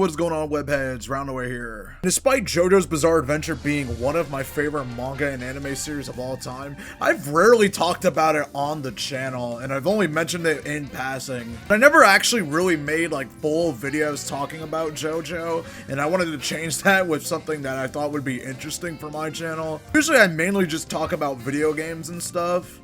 what is going on, webheads? Roundaway here. Despite JoJo's Bizarre Adventure being one of my favorite manga and anime series of all time, I've rarely talked about it on the channel, and I've only mentioned it in passing. I never actually really made like full videos talking about JoJo, and I wanted to change that with something that I thought would be interesting for my channel. Usually I mainly just talk about video games and stuff,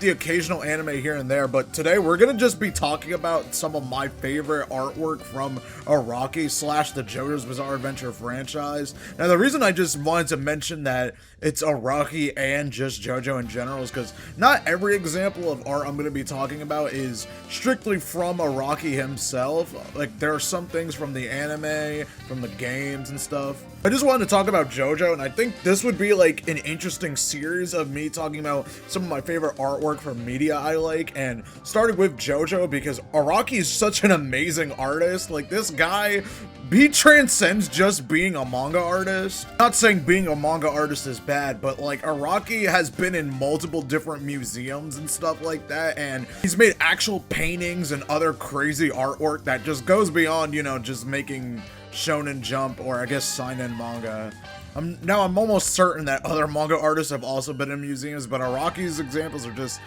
the occasional anime here and there, but today we're gonna just be talking about some of my favorite artwork from Araki / the JoJo's Bizarre Adventure franchise. Now, the reason I just wanted to mention that it's Araki and just JoJo in general is because not every example of art I'm gonna be talking about is strictly from Araki himself. Like, there are some things from the anime, from the games and stuff. I just wanted to talk about JoJo, and I think this would be like an interesting series of me talking about some of my favorite artwork from media I like, and starting with JoJo because Araki is such an amazing artist. Like, this guy, he transcends just being a manga artist. Not saying being a manga artist is bad, but like Araki has been in multiple different museums and stuff like that, and he's made actual paintings and other crazy artwork that just goes beyond, you know, just making Shonen Jump or I guess seinen manga. I'm almost certain that other manga artists have also been in museums, but Araki's examples are just,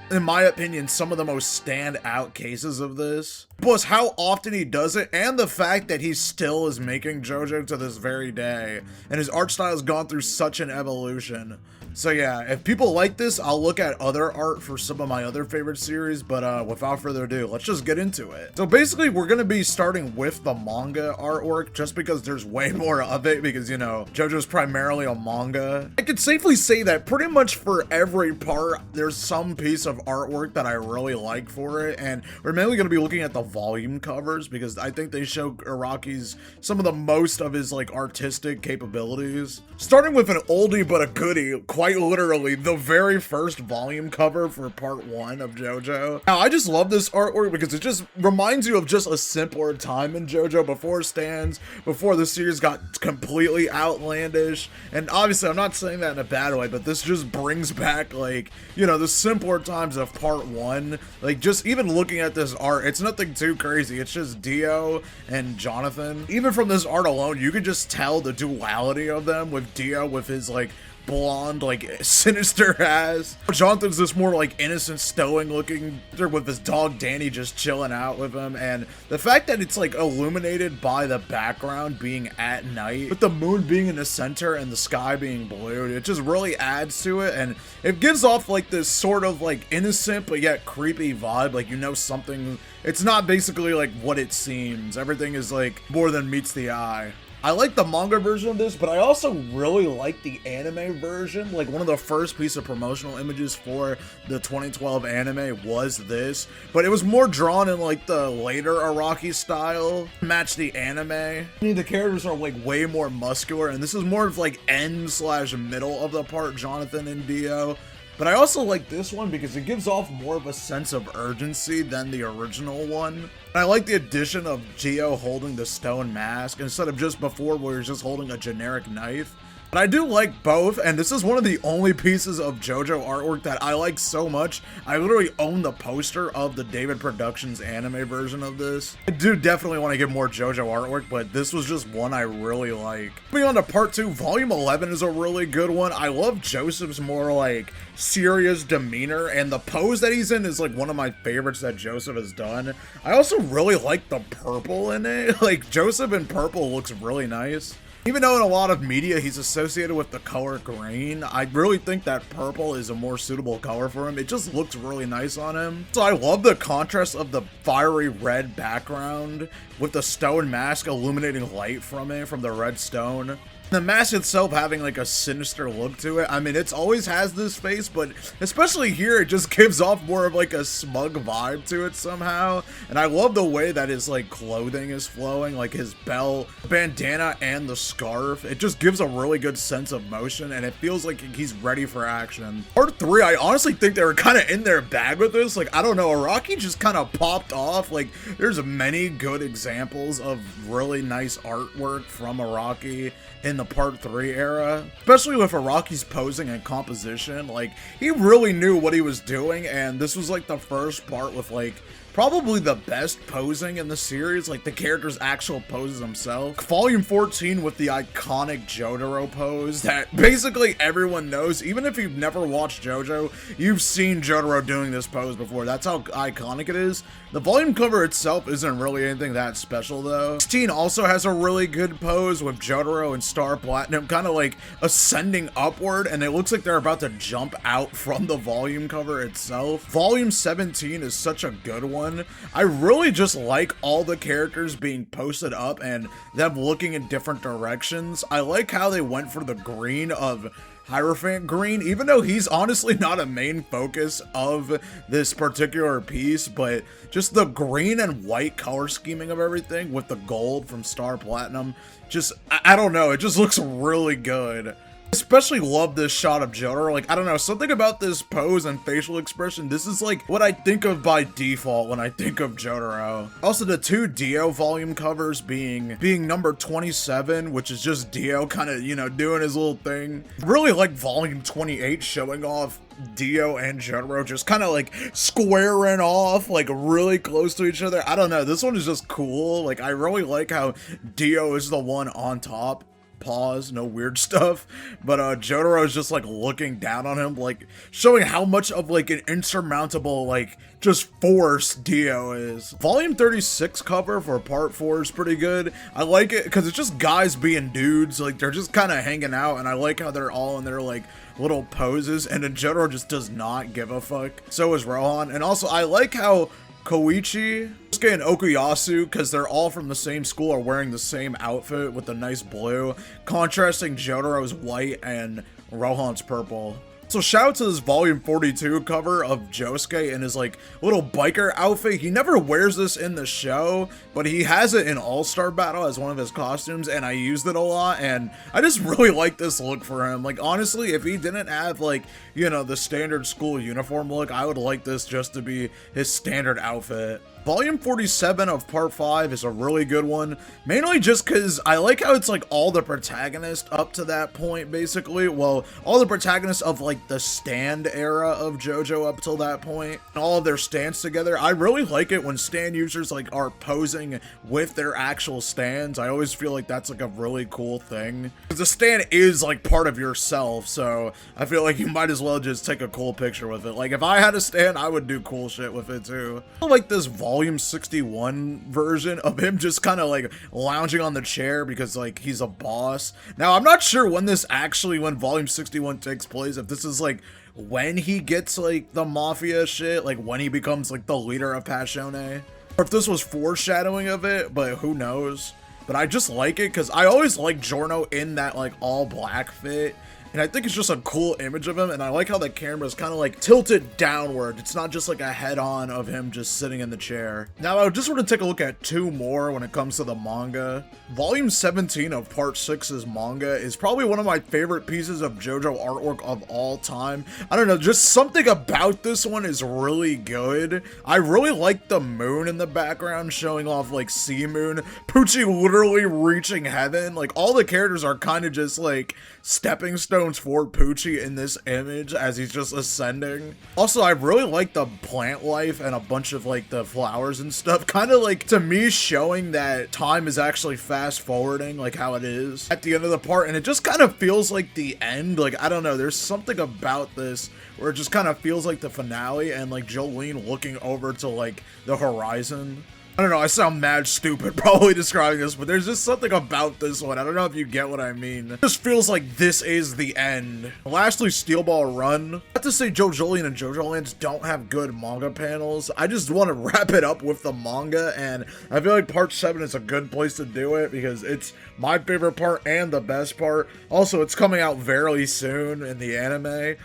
in my opinion, some of the most standout cases of this. Plus how often he does it, and the fact that he still is making JoJo to this very day, and his art style has gone through such an evolution. So yeah, if people like this, I'll look at other art for some of my other favorite series, but without further ado, let's just get into it. So basically, we're gonna be starting with the manga artwork, just because there's way more of it, because, you know, JoJo's primarily a manga. I could safely say that pretty much for every part, there's some piece of artwork that I really like for it, and we're mainly gonna be looking at the volume covers, because I think they show Araki's some of the most of his, like, artistic capabilities. Starting with an oldie but a goodie, quite literally the very first volume cover for part 1 of JoJo. Now, I just love this artwork because it just reminds you of just a simpler time in JoJo before stands, before the series got completely outlandish. And obviously, I'm not saying that in a bad way, but this just brings back, like, you know, the simpler times of part 1. Like, just even looking at this art, it's nothing too crazy. It's just Dio and Jonathan. Even from this art alone, you can just tell the duality of them, with Dio with his, like, blonde, like, sinister ass. Jonathan's this more, like, innocent, stoic looking with his dog Danny just chilling out with him, and the fact that it's, like, illuminated by the background being at night, with the moon being in the center and the sky being blue, it just really adds to it, and it gives off, like, this sort of, like, innocent but yet creepy vibe, like, you know, something, it's not basically, like, what it seems. Everything is, like, more than meets the eye. I like the manga version of this, but I also really like the anime version. Like, one of the first piece of promotional images for the 2012 anime was this, but it was more drawn in, like, the later Araki style, match the anime. I mean, the characters are, like, way more muscular, and this is more of, like, end/middle of the part, Jonathan and Dio. But I also like this one because it gives off more of a sense of urgency than the original one. And I like the addition of Gio holding the stone mask instead of just before where he's just holding a generic knife. But I do like both, and this is one of the only pieces of JoJo artwork that I like so much. I literally own the poster of the David Productions anime version of this. I do definitely want to get more JoJo artwork, but this was just one I really like. Moving on to part 2, volume 11 is a really good one. I love Joseph's more, like, serious demeanor, and the pose that he's in is, like, one of my favorites that Joseph has done. I also really like the purple in it. Like, Joseph in purple looks really nice. Even though in a lot of media he's associated with the color green, I really think that purple is a more suitable color for him. It just looks really nice on him. So I love the contrast of the fiery red background with the stone mask illuminating light from it, from the red stone. The mask itself having, like, a sinister look to it. I mean, it's always has this face, but especially here, it just gives off more of, like, a smug vibe to it somehow. And I love the way that his, like, clothing is flowing, like his belt, bandana, and the scarf. It just gives a really good sense of motion, and it feels like he's ready for action. Part 3, I honestly think they were kind of in their bag with this. Like, I don't know, Araki just kind of popped off. Like, there's many good examples of really nice artwork from Araki in the part 3 era, especially with Araki's posing and composition. Like, he really knew what he was doing, and this was, like, the first part with, like, probably the best posing in the series, like the character's actual poses himself. Volume 14 with the iconic Jotaro pose that basically everyone knows. Even if you've never watched JoJo, you've seen Jotaro doing this pose before. That's how iconic it is. The volume cover itself isn't really anything that special though. 16 also has a really good pose with Jotaro and Star Platinum kind of like ascending upward, and it looks like they're about to jump out from the volume cover itself. Volume 17 is such a good one. I really just like all the characters being posted up and them looking in different directions. I like how they went for the green of Hierophant green, even though he's honestly not a main focus of this particular piece, but just the green and white color scheming of everything with the gold from Star Platinum, just, I don't know, it just looks really good. Especially love this shot of Jotaro. Like, I don't know, something about this pose and facial expression, this is like what I think of by default when I think of Jotaro. Also, the two Dio volume covers being number 27, which is just Dio kind of, you know, doing his little thing. Really like volume 28 showing off Dio and Jotaro just kind of like squaring off, like really close to each other. I don't know, this one is just cool. Like, I really like how Dio is the one on top. Pause, no weird stuff, but Jotaro is just like looking down on him, like showing how much of like an insurmountable like just force Dio is. Volume 36 cover for part 4 is pretty good. I like it because it's just guys being dudes, like they're just kind of hanging out, and I like how they're all in their like little poses, and then Jotaro just does not give a fuck. So is Rohan, and also I like how Koichi, Sasuke, and Okuyasu, because they're all from the same school, are wearing the same outfit with the nice blue, contrasting Jotaro's white and Rohan's purple. So shout out to this volume 42 cover of Josuke in his like little biker outfit. He never wears this in the show, but he has it in All-Star Battle as one of his costumes, and I used it a lot, and I just really like this look for him. Like, honestly, if he didn't have like, you know, the standard school uniform look, I would like this just to be his standard outfit. Volume 47 of part 5 is a really good one, mainly just because I like how it's like all the protagonists up to that point, basically. Well, all the protagonists of like the stand era of JoJo up till that point, and all of their stands together. I really like it when stand users like are posing with their actual stands. I always feel like that's like a really cool thing, because the stand is like part of yourself, so I feel like you might as well just take a cool picture with it. Like, if I had a stand, I would do cool shit with it too. I like this volume 61 version of him just kind of like lounging on the chair because like he's a boss. Now, I'm not sure when volume 61 takes place, if this is like when he gets like the mafia shit, like when he becomes like the leader of Passione, or if this was foreshadowing of it, but who knows. But I just like it because I always like Giorno in that like all black fit, and I think it's just a cool image of him, and I like how the camera is kind of like tilted downward. It's not just like a head-on of him just sitting in the chair. Now, I just want to take a look at two more when it comes to the manga. Volume 17 of part 6's manga is probably one of my favorite pieces of JoJo artwork of all time. I don't know, just something about this one is really good. I really like the moon in the background showing off like Sea Moon, Pucci literally reaching heaven. Like, all the characters are kind of just like stepping stones for Pucci in this image as he's just ascending. Also, I really like the plant life and a bunch of like the flowers and stuff, kind of like to me showing that time is actually fast forwarding, like how it is at the end of the part, and it just kind of feels like the end. Like, I don't know, there's something about this where it just kind of feels like the finale, and like Jolene looking over to like the horizon. I don't know, I sound mad stupid probably describing this, but there's just something about this one. I don't know if you get what I mean. It just feels like this is the end. Lastly, Steel Ball Run. Not to say JoJolion and JoJo Lands don't have good manga panels. I just want to wrap it up with the manga, and I feel like part 7 is a good place to do it because it's my favorite part and the best part. Also, it's coming out very soon in the anime.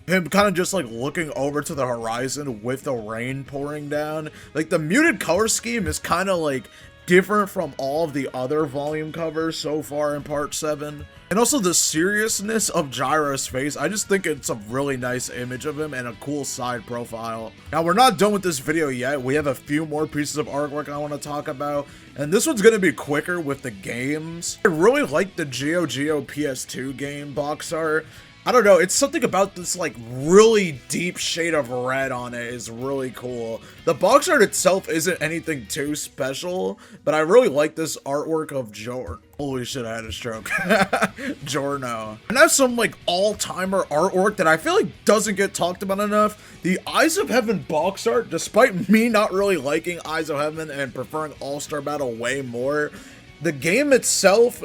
Him kind of just like looking over to the horizon with the rain pouring down. Like, the muted color scheme is kind of like different from all of the other volume covers so far in part 7. And also the seriousness of Gyro's face, I just think it's a really nice image of him and a cool side profile. Now, we're not done with this video yet. We have a few more pieces of artwork I want to talk about, and this one's going to be quicker with the games. I really like the Geo PS2 game box art. I don't know, it's something about this like really deep shade of red on it is really cool. The box art itself isn't anything too special, but I really like this artwork of Jordan. Holy shit, I had a stroke. Giorno. And that's some like all-timer artwork that I feel like doesn't get talked about enough. The Eyes of Heaven box art, despite me not really liking Eyes of Heaven and preferring All-Star Battle way more, the game itself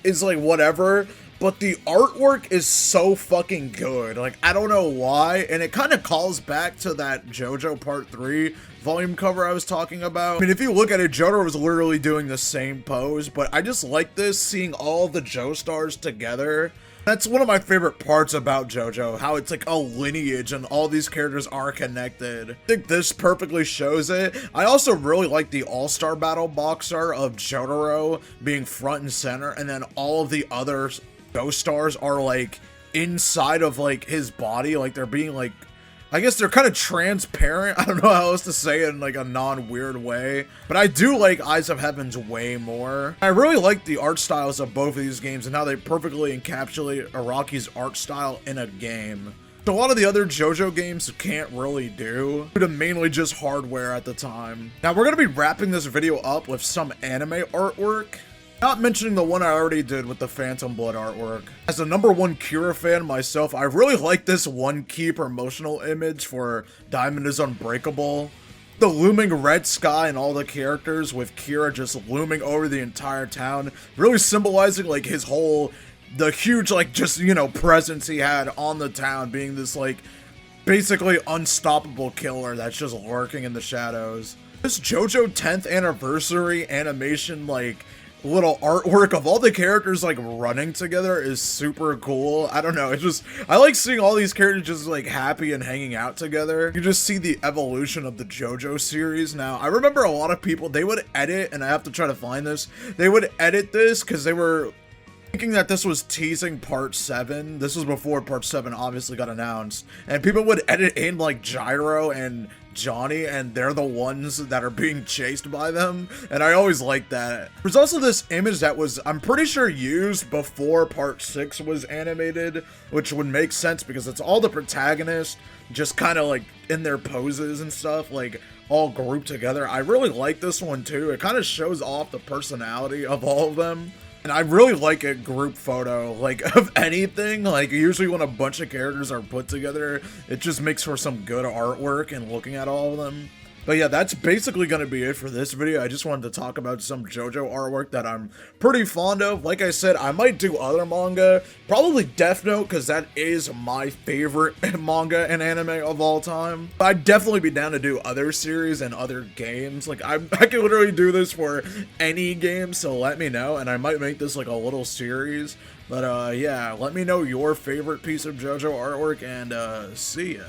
is like whatever, but the artwork is so fucking good. Like, I don't know why, and it kind of calls back to that JoJo Part 3 volume cover I was talking about. I mean, if you look at it, Jotaro was literally doing the same pose, but I just like this, seeing all the Joestars together. That's one of my favorite parts about JoJo, how it's like a lineage and all these characters are connected. I think this perfectly shows it. I also really like the All-Star Battle box art of Jotaro being front and center, and then all of the other Ghost Stars are like inside of like his body, like they're being like, I guess they're kind of transparent. I don't know how else to say it in like a non-weird way, but I do like Eyes of Heaven's way more. I really like the art styles of both of these games and how they perfectly encapsulate Araki's art style in a game. A lot of the other JoJo games can't really do, due to mainly just hardware at the time. Now we're gonna be wrapping this video up with some anime artwork. Not mentioning the one I already did with the Phantom Blood artwork. As a #1 Kira fan myself, I really like this one key promotional image for Diamond is Unbreakable. The looming red sky and all the characters with Kira just looming over the entire town, really symbolizing like his whole, the huge like just, you know, presence he had on the town, being this like basically unstoppable killer that's just lurking in the shadows. This JoJo 10th anniversary animation like little artwork of all the characters like running together is super cool. I don't know, it's just, I like seeing all these characters just like happy and hanging out together. You just see the evolution of the JoJo series. Now I remember a lot of people, they would edit, and I have to try to find this, they would edit this because they were thinking that this was teasing part 7. This was before part 7 obviously got announced, and people would edit in like Gyro and Johnny, and they're the ones that are being chased by them, and I always liked that. There's also this image that was, I'm pretty sure, used before part 6 was animated, which would make sense because it's all the protagonists just kind of like in their poses and stuff, like all grouped together. I really like this one too. It kind of shows off the personality of all of them. And I really like a group photo, like, of anything. Like, usually when a bunch of characters are put together, it just makes for some good artwork and looking at all of them. But yeah, that's basically going to be it for this video. I just wanted to talk about some JoJo artwork that I'm pretty fond of. Like I said, I might do other manga, probably Death Note, because that is my favorite manga and anime of all time. I'd definitely be down to do other series and other games. Like, I could literally do this for any game, so let me know, and I might make this like a little series. But yeah, let me know your favorite piece of JoJo artwork, and see ya.